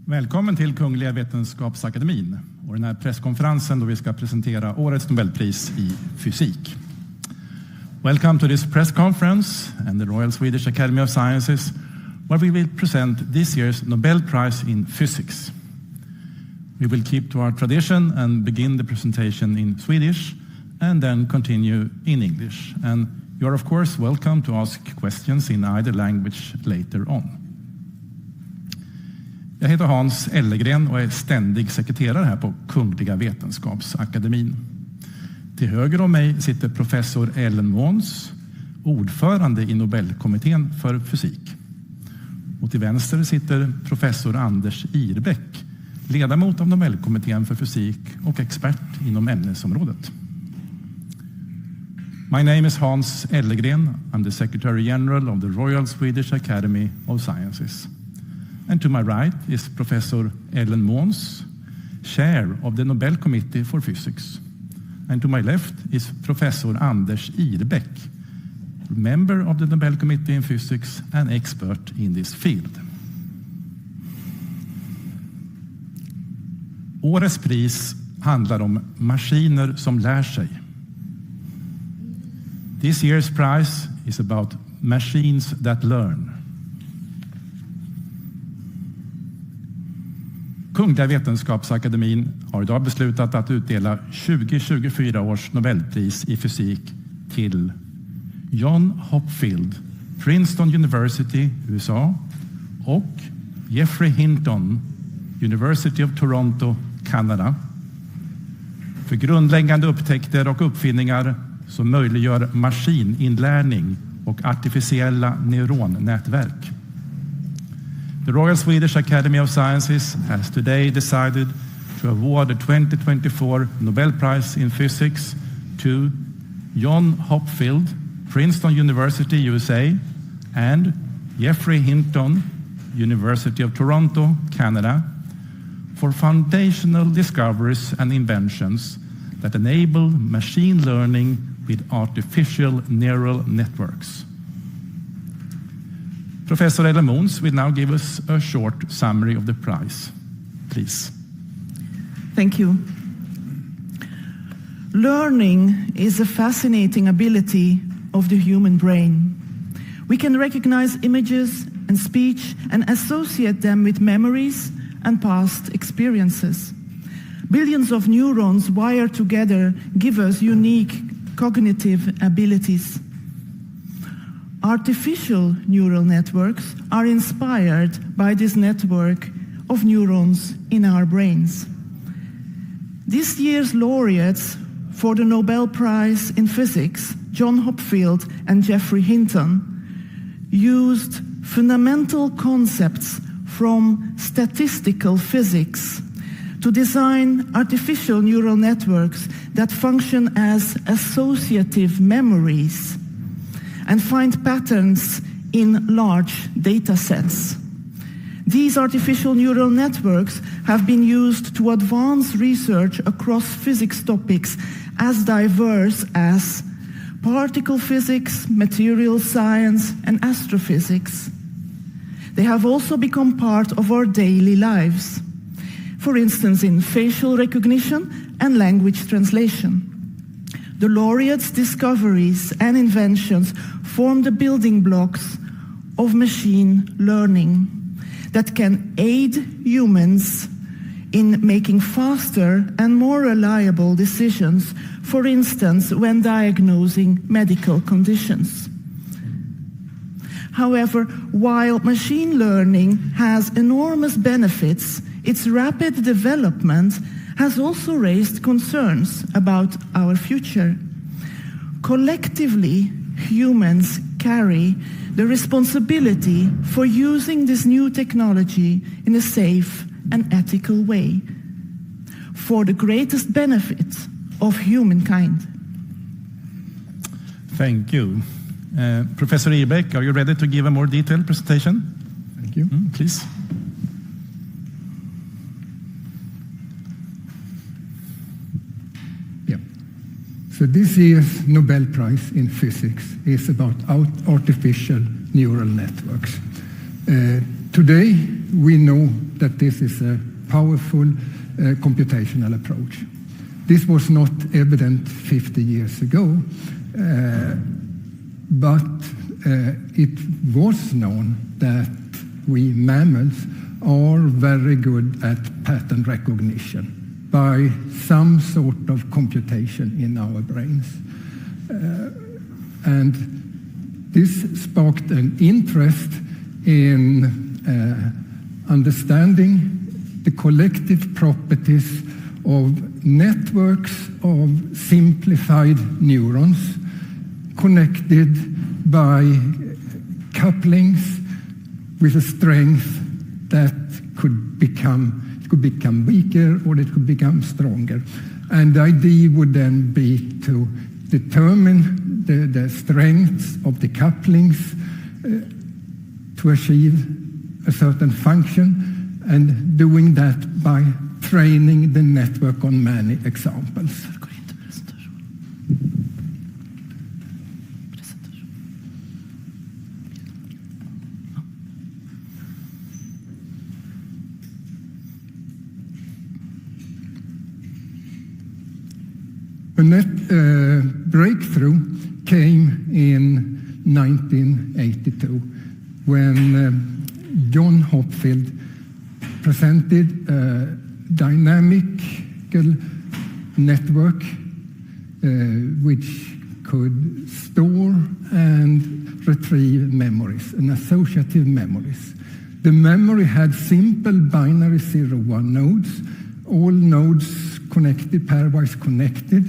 Välkommen till Kungliga Vetenskapsakademin och den här presskonferensen då vi ska presentera årets Nobelpris i fysik. Welcome to this press conference and the Royal Swedish Academy of Sciences where we will present this year's Nobel Prize in Physics. We will keep to our tradition and begin the presentation in Swedish and then continue in English. And you're of course welcome to ask questions in either language later on. Jag heter Hans Ellegren och är ständig sekreterare här på Kungliga Vetenskapsakademin. Till höger om mig sitter professor Ellen Måns, ordförande i Nobelkommittén för fysik. Och till vänster sitter professor Anders Irbäck, ledamot av Nobelkommittén för fysik och expert inom ämnesområdet. My name is Hans Ellegren. I'm the Secretary General of the Royal Swedish Academy of Sciences. And to my right is Professor Ellen Måns, Chair of the Nobel Committee for Physics. And to my left is Professor Anders Irbäck, member of the Nobel Committee in Physics and expert in this field. Årets pris handlar om maskiner som lär sig. This year's prize is about machines that learn. Kungliga Vetenskapsakademin har idag beslutat att utdela 2024 års Nobelpris i fysik till John Hopfield, Princeton University, USA, och Jeffrey Hinton, University of Toronto, Kanada, för grundläggande upptäckter och uppfinningar som möjliggör maskininlärning och artificiella neuronnätverk. The Royal Swedish Academy of Sciences has today decided to award the 2024 Nobel Prize in Physics to John Hopfield, Princeton University, USA, and Jeffrey Hinton, University of Toronto, Canada, for foundational discoveries and inventions that enable machine learning with artificial neural networks. Professor Ellen Måns will now give us a short summary of the prize. Please. Thank you. Learning is a fascinating ability of the human brain. We can recognize images and speech and associate them with memories and past experiences. Billions of neurons wired together give us unique cognitive abilities. Artificial neural networks are inspired by this network of neurons in our brains. This year's laureates for the Nobel Prize in Physics, John Hopfield and Jeffrey Hinton, used fundamental concepts from statistical physics to design artificial neural networks that function as associative memories and find patterns in large data sets. These artificial neural networks have been used to advance research across physics topics as diverse as particle physics, material science, and astrophysics. They have also become part of our daily lives, for instance in facial recognition and language translation. The laureates' discoveries and inventions form the building blocks of machine learning that can aid humans in making faster and more reliable decisions, for instance, when diagnosing medical conditions. However, while machine learning has enormous benefits, its rapid development has also raised concerns about our future. Collectively, humans carry the responsibility for using this new technology in a safe and ethical way for the greatest benefit of humankind. Thank you. Professor Irbäck, are you ready to give a more detailed presentation? Thank you. Please. So this year's Nobel Prize in Physics is about artificial neural networks. Today, we know that this is a powerful computational approach. This was not evident 50 years ago, but it was known that we mammals are very good at pattern recognition by some sort of computation in our brains. And this sparked an interest in understanding the collective properties of networks of simplified neurons connected by couplings with a strength that could become weaker or it could become stronger. And the idea would then be to determine the strengths of the couplings to achieve a certain function, and doing that by training the network on many examples. A breakthrough came in 1982 when John Hopfield presented a dynamical network which could store and retrieve memories, and associative memories. The memory had simple binary 0-1 nodes, all nodes connected, pairwise connected.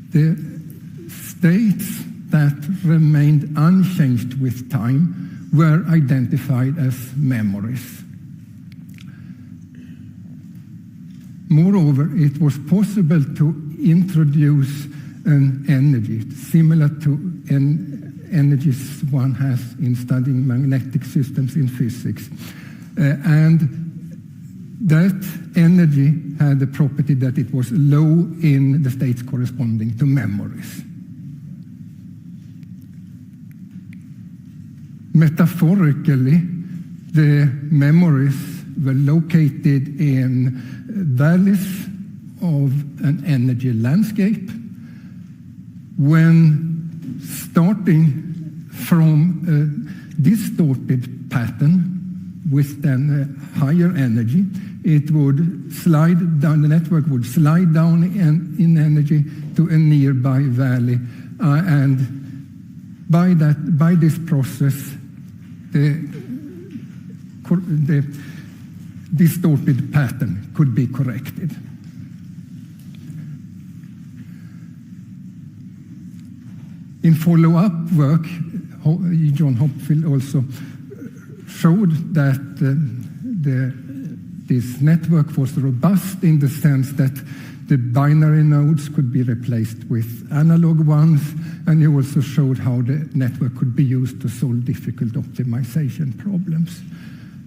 The states that remained unchanged with time were identified as memories. Moreover, it was possible to introduce an energy similar to energies one has in studying magnetic systems in physics. And that energy had the property that it was low in the states corresponding to memories. Metaphorically, the memories were located in valleys of an energy landscape. When starting from a distorted pattern with then a higher energy, it would slide down, the network would slide down in energy to a nearby valley. And by this process, the distorted pattern could be corrected. In follow-up work, John Hopfield also showed that this network was robust in the sense that the binary nodes could be replaced with analog ones, and he also showed how the network could be used to solve difficult optimization problems.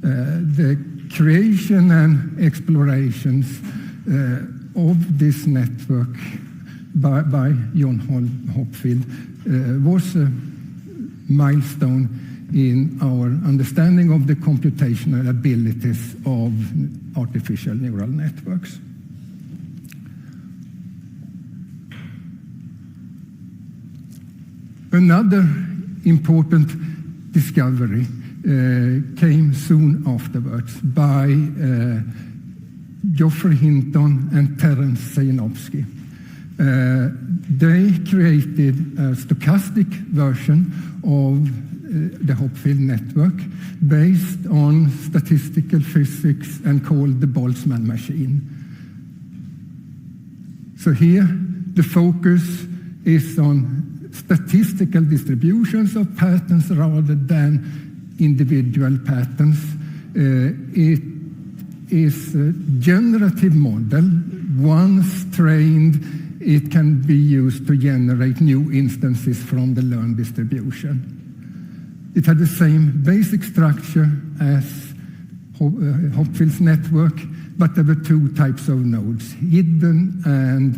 The creation and explorations of this network by John Hopfield was a milestone in our understanding of the computational abilities of artificial neural networks. Another important discovery came soon afterwards by Geoffrey Hinton and Terence Zajanowski. They created a stochastic version of the Hopfield network based on statistical physics and called the Boltzmann machine. So here the focus is on statistical distributions of patterns rather than individual patterns. It is a generative model. Once trained, it can be used to generate new instances from the learned distribution. It had the same basic structure as Hopfield's network, but there were two types of nodes, hidden and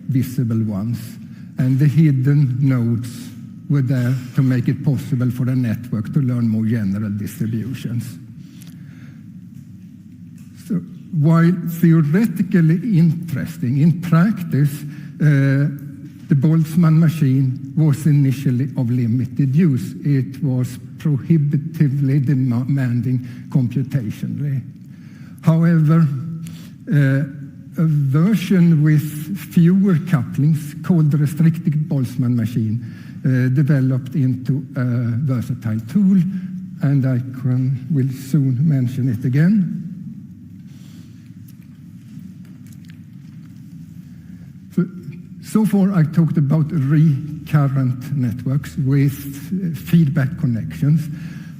visible ones. And the hidden nodes were there to make it possible for the network to learn more general distributions. So while theoretically interesting, in practice, the Boltzmann machine was initially of limited use. It was prohibitively demanding computationally. However, a version with fewer couplings called the restricted Boltzmann machine developed into a versatile tool, and I will soon mention it again. So far, I talked about recurrent networks with feedback connections.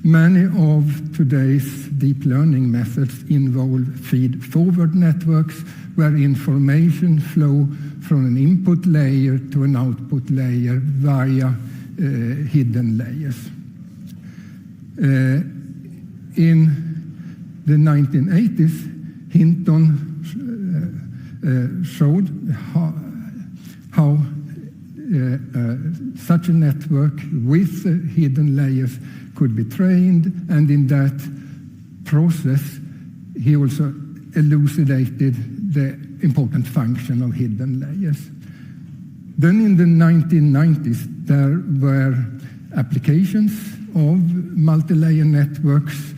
Many of today's deep learning methods involve feed-forward networks where information flow from an input layer to an output layer via hidden layers. In the 1980s, Hinton showed how such a network with hidden layers could be trained, and in that process, he also elucidated the important function of hidden layers. Then in the 1990s, there were applications of multi-layer networks,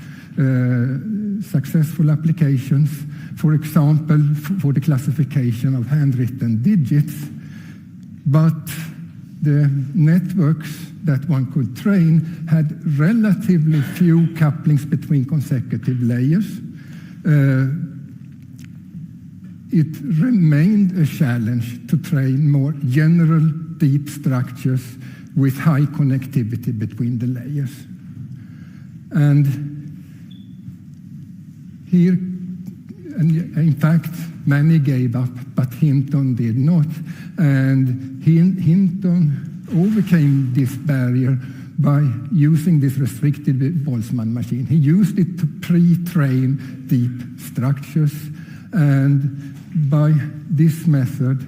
successful applications, for example, for the classification of handwritten digits. But the networks that one could train had relatively few couplings between consecutive layers. It remained a challenge to train more general deep structures with high connectivity between the layers. And here, in fact, many gave up, but Hinton did not. And Hinton overcame this barrier by using this restricted Boltzmann machine. He used it to pre-train deep structures, and by this method,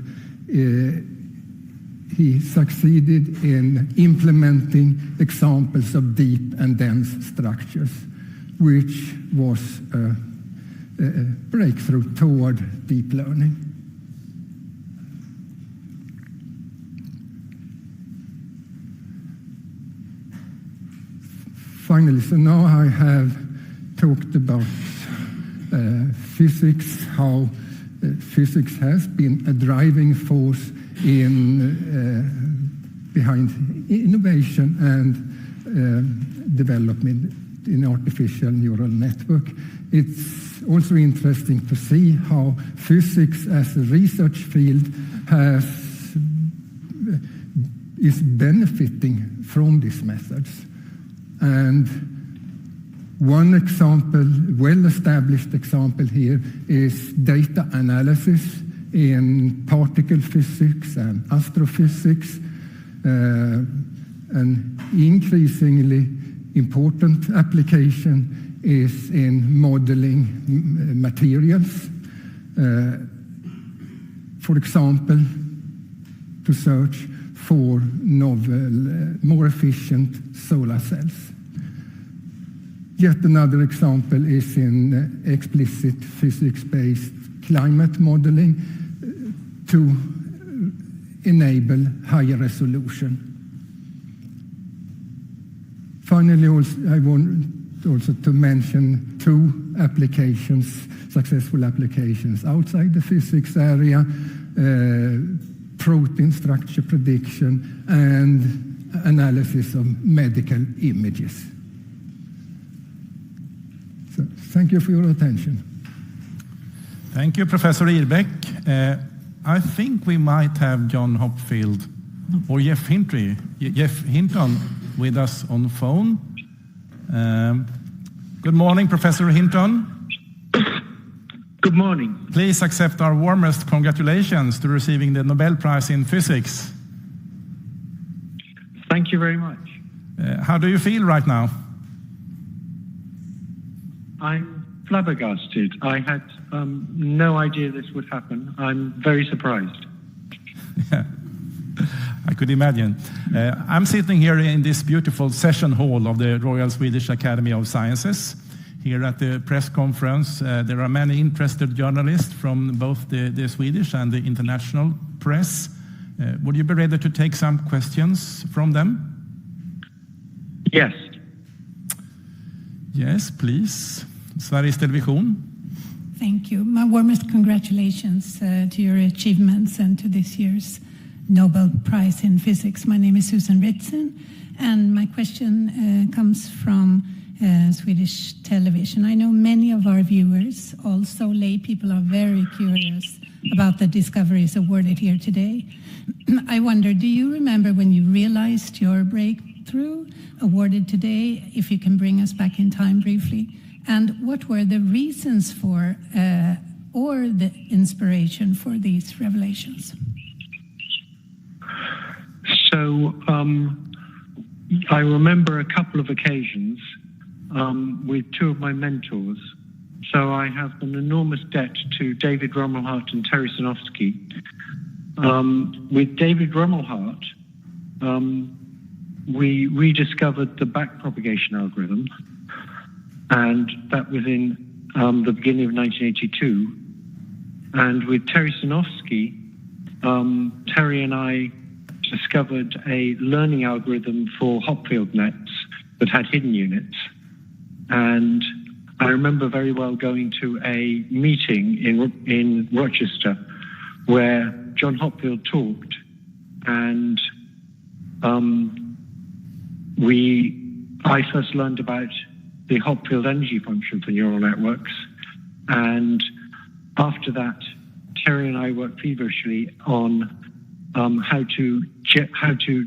he succeeded in implementing examples of deep and dense structures, which was a breakthrough toward deep learning. Finally, so now I have talked about physics, how physics has been a driving force behind innovation and development in artificial neural network. It's also interesting to see how physics as a research field is benefiting from these methods. And one example, well-established example here, is data analysis in particle physics and astrophysics. An increasingly important application is in modeling materials. For example, to search for novel, more efficient solar cells. Yet another example is in explicit physics-based climate modeling to enable higher resolution. Finally, I want also to mention two applications, successful applications outside the physics area, protein structure prediction and analysis of medical images. So, thank you for your attention. Thank you, Professor Irbeck. I think we might have John Hopfield or Jeff Hinton with us on the phone. Good morning, Professor Hinton. Good morning. Please accept our warmest congratulations to receiving the Nobel Prize in Physics. Thank you very much. How do you feel right now? I'm flabbergasted. I had no idea this would happen. I'm very surprised. Yeah. I could imagine. I'm sitting here in this beautiful session hall of the Royal Swedish Academy of Sciences. Here at the press conference, there are many interested journalists from both the Swedish and the international press. Would you be ready to take some questions from them? Yes. Yes, please. Sveriges Television. Thank you. My warmest congratulations to your achievements and to this year's Nobel Prize in Physics. My name is Susan Ritson, and my question comes from Swedish television. I know many of our viewers, also lay people, are very curious about the discoveries awarded here today. I wonder, do you remember when you realized your breakthrough awarded today, if you can bring us back in time briefly? And what were the reasons for or the inspiration for these revelations? So I remember a couple of occasions with two of my mentors. So I have an enormous debt to David Rumelhart and Terry Sinofsky. With David Rumelhart, we rediscovered the backpropagation algorithm, and that was in the beginning of 1982. And with Terry Sinofsky, Terry and I discovered a learning algorithm for Hopfield nets that had hidden units. And I remember very well going to a meeting in Rochester where John Hopfield talked, and I first learned about the Hopfield energy function for neural networks, and after that, Terry and I worked feverishly on how to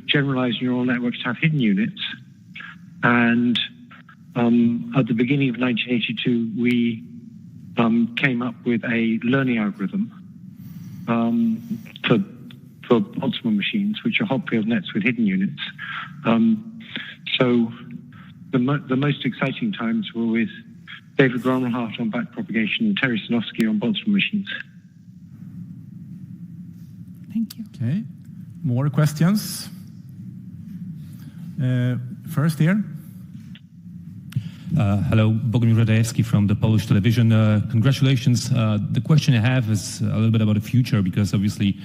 generalize neural networks to have hidden units. And at the beginning of 1982, we came up with a learning algorithm for Boltzmann machines, which are Hopfield nets with hidden units. So the most exciting times were with David Rumelhart on backpropagation and Terry Sinofsky on Boltzmann machines. Thank you. Okay, more questions? First here. Hello, Bogomir Radajewski from the Polish television. Congratulations. The question I have is a little bit about the future, because obviously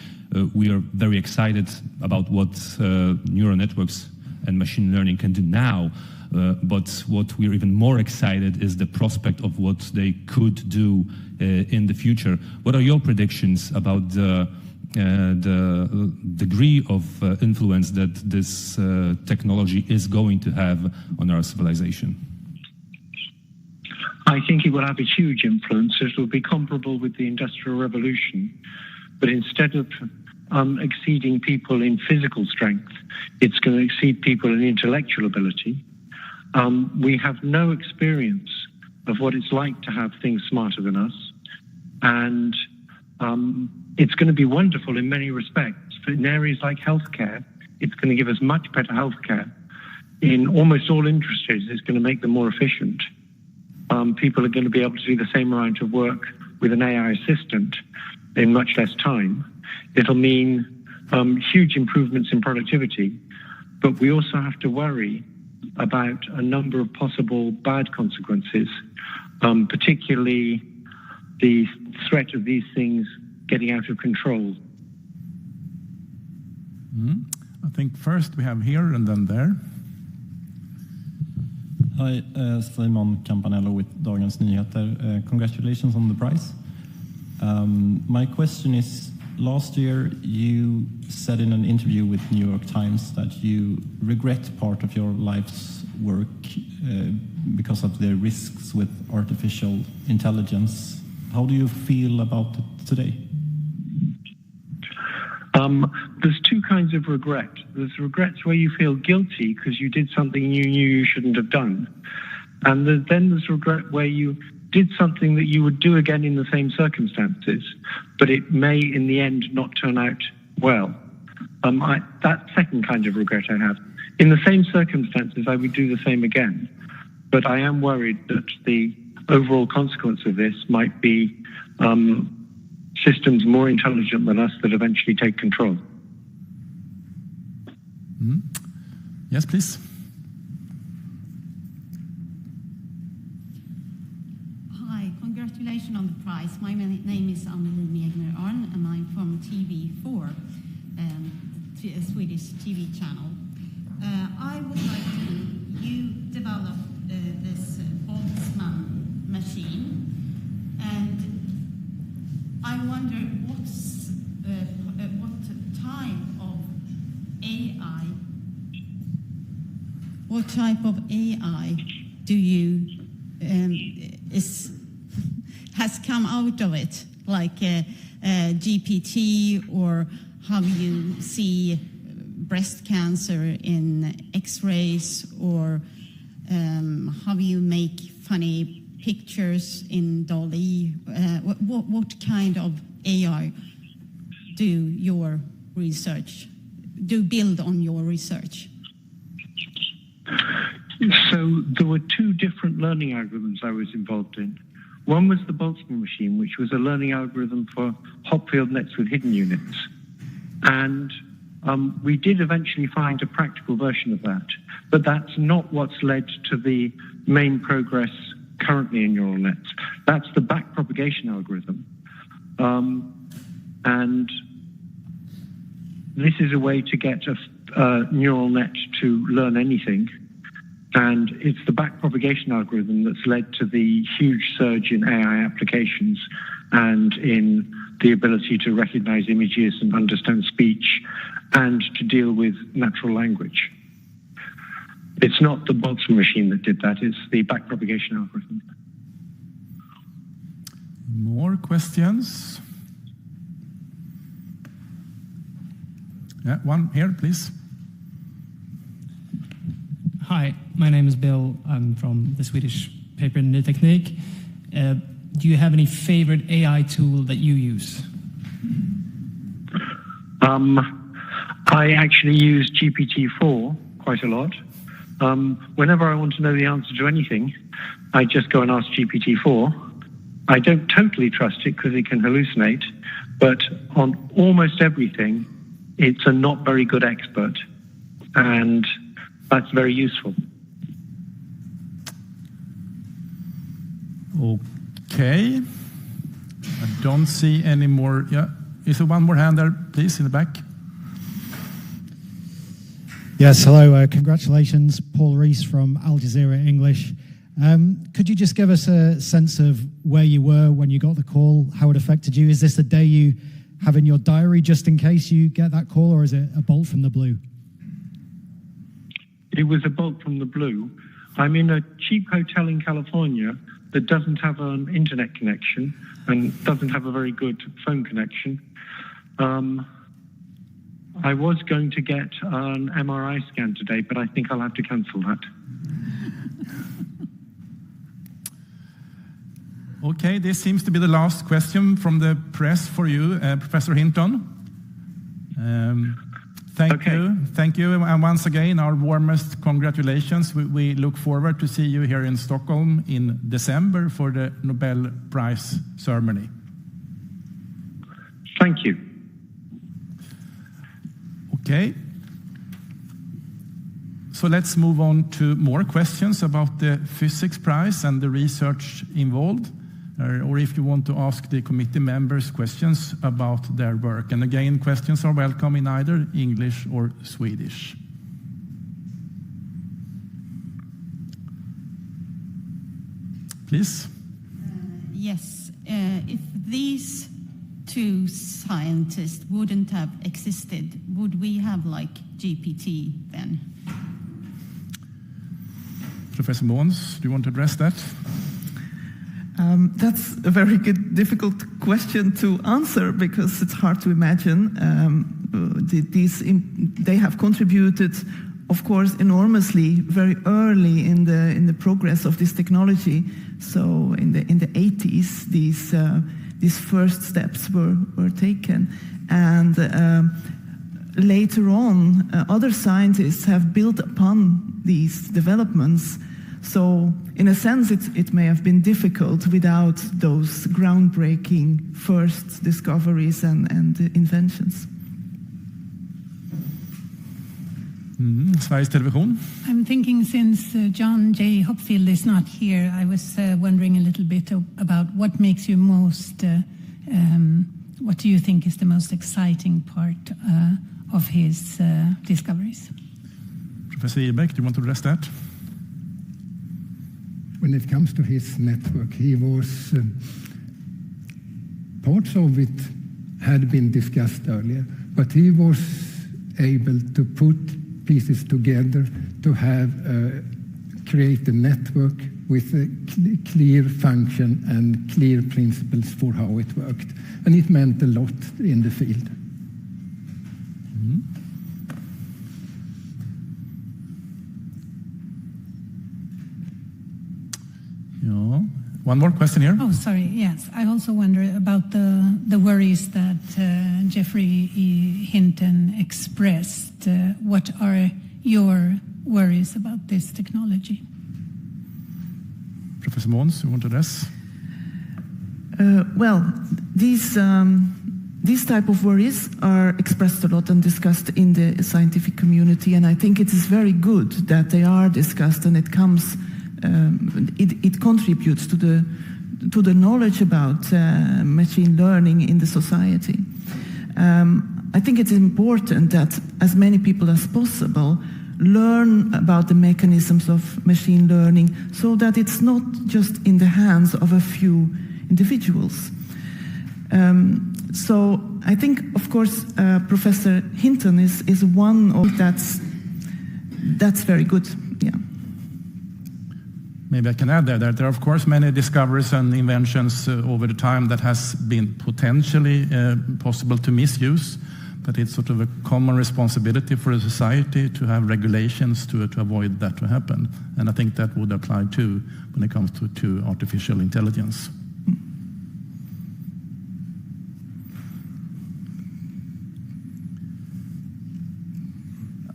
we are very excited about what neural networks and machine learning can do now. But what we're even more excited is the prospect of what they could do in the future. What are your predictions about the degree of influence that this technology is going to have on our civilization? I think it will have a huge influence. It will be comparable with the Industrial Revolution, but instead of exceeding people in physical strength, it's going to exceed people in intellectual ability. We have no experience of what it's like to have things smarter than us, and it's going to be wonderful in many respects. But in areas like healthcare, it's going to give us much better healthcare. In almost all industries, it's going to make them more efficient. People are going to be able to do the same amount of work with an AI assistant in much less time. It'll mean huge improvements in productivity, but we also have to worry about a number of possible bad consequences, particularly the threat of these things getting out of control. I think first we have here and then there. Hi, Simon Campanello with Dagens Nyheter. Congratulations on the prize. My question is, last year you said in an interview with New York Times that you regret part of your life's work because of the risks with artificial intelligence. How do you feel about it today? There's two kinds of regret. There's regrets where you feel guilty because you did something you knew you shouldn't have done. And then there's regret where you did something that you would do again in the same circumstances, but it may in the end not turn out well. That second kind of regret I have. In the same circumstances, I would do the same again. But I am worried that the overall consequence of this might be systems more intelligent than us that eventually take control. Yes, please. Hi, congratulations on the prize. My name is Anneli Megner Arn, and I'm from TV4, a Swedish TV channel. I would like to, you developed this Boltzmann machine, and I wonder what type of AI do you has come out of it, like GPT, or how you see breast cancer in X-rays, or how you make funny pictures in DALL-E? What kind of AI do your research build on your research? So there were two different learning algorithms I was involved in. One was the Boltzmann machine, which was a learning algorithm for Hopfield nets with hidden units. And we did eventually find a practical version of that. But that's not what's led to the main progress currently in neural nets. That's the backpropagation algorithm. And this is a way to get a neural net to learn anything. And it's the backpropagation algorithm that's led to the huge surge in AI applications and in the ability to recognize images and understand speech and to deal with natural language. It's not the Boltzmann machine that did that, it's the backpropagation algorithm. More questions? Yeah, one here, please. Hi, my name is Bill. I'm from the Swedish paper Ny Teknik. Do you have any favorite AI tool that you use? I actually use GPT-4 quite a lot. Whenever I want to know the answer to anything, I just go and ask GPT-4. I don't totally trust it because it can hallucinate, but on almost everything, it's a not very good expert. And that's very useful. Okay. I don't see any more. Yeah. Is there one more hand there, please, in the back? Yes, hello. Congratulations, Paul Rees from Al Jazeera English. Could you just give us a sense of where you were when you got the call, how it affected you? Is this a day you have in your diary just in case you get that call, or is it a bolt from the blue? It was a bolt from the blue. I'm in a cheap hotel in California that doesn't have an internet connection and doesn't have a very good phone connection. I was going to get an MRI scan today, but I think I'll have to cancel that. Okay, this seems to be the last question from the press for you, Professor Hinton. Thank you, and once again, our warmest congratulations. We look forward to see you here in Stockholm in December for the Nobel Prize ceremony. Thank you. Okay. So let's move on to more questions about the physics prize and the research involved, or if you want to ask the committee members questions about their work. And again, questions are welcome in either English or Swedish. Please. Yes, if these two scientists wouldn't have existed, would we have like GPT then? Professor Måns, do you want to address that? That's a very good, difficult question to answer because it's hard to imagine. They have contributed, of course, enormously very early in the progress of this technology. So in the 80s, these first steps were taken, and later on, other scientists have built upon these developments. So in a sense, it may have been difficult without those groundbreaking first discoveries and inventions. Sveriges Television. I'm thinking since John J. Hopfield is not here, I was wondering a little bit about what makes you most, what do you think is the most exciting part of his discoveries? Professor Ibeck, do you want to address that? When it comes to his network, he was parts of it had been discussed earlier, but he was able to put pieces together to have create a network with a clear function and clear principles for how it worked, and it meant a lot in the field. Yeah. One more question here. Oh, sorry. Yes, I also wonder about the worries that Jeffrey E. Hinton expressed. What are your worries about this technology? Professor Måns, you want to address? Well, these type of worries are expressed a lot and discussed in the scientific community, and I think it is very good that they are discussed, and it comes. It contributes to the knowledge about machine learning in the society. I think it's important that as many people as possible learn about the mechanisms of machine learning, so that it's not just in the hands of a few individuals. So I think, of course, Professor Hinton is one of that's very good. Yeah. Maybe I can add that there are, of course, many discoveries and inventions over the time that has been potentially possible to misuse, but it's sort of a common responsibility for a society to have regulations to avoid that to happen. And I think that would apply too when it comes to artificial intelligence.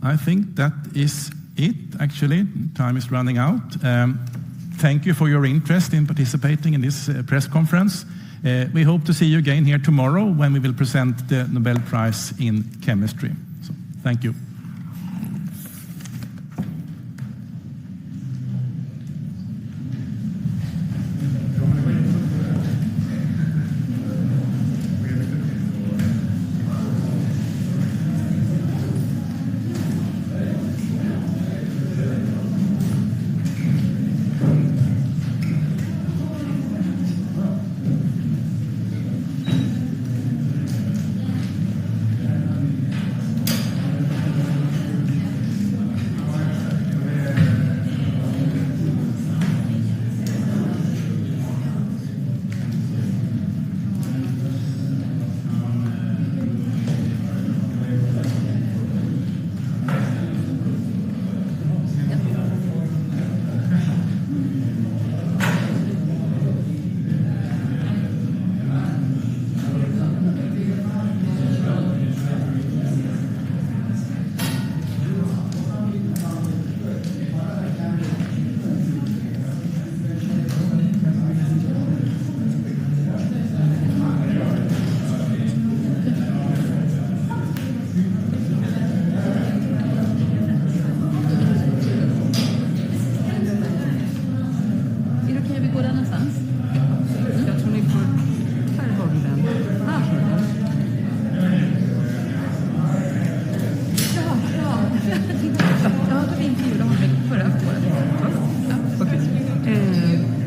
I think that is it, actually. Time is running out. Thank you for your interest in participating in this press conference. We hope to see you again here tomorrow when we will present the Nobel Prize in Chemistry. So, thank you.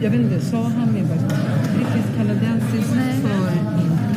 Jag vet inte, sa han med brittisk-kanadensisk för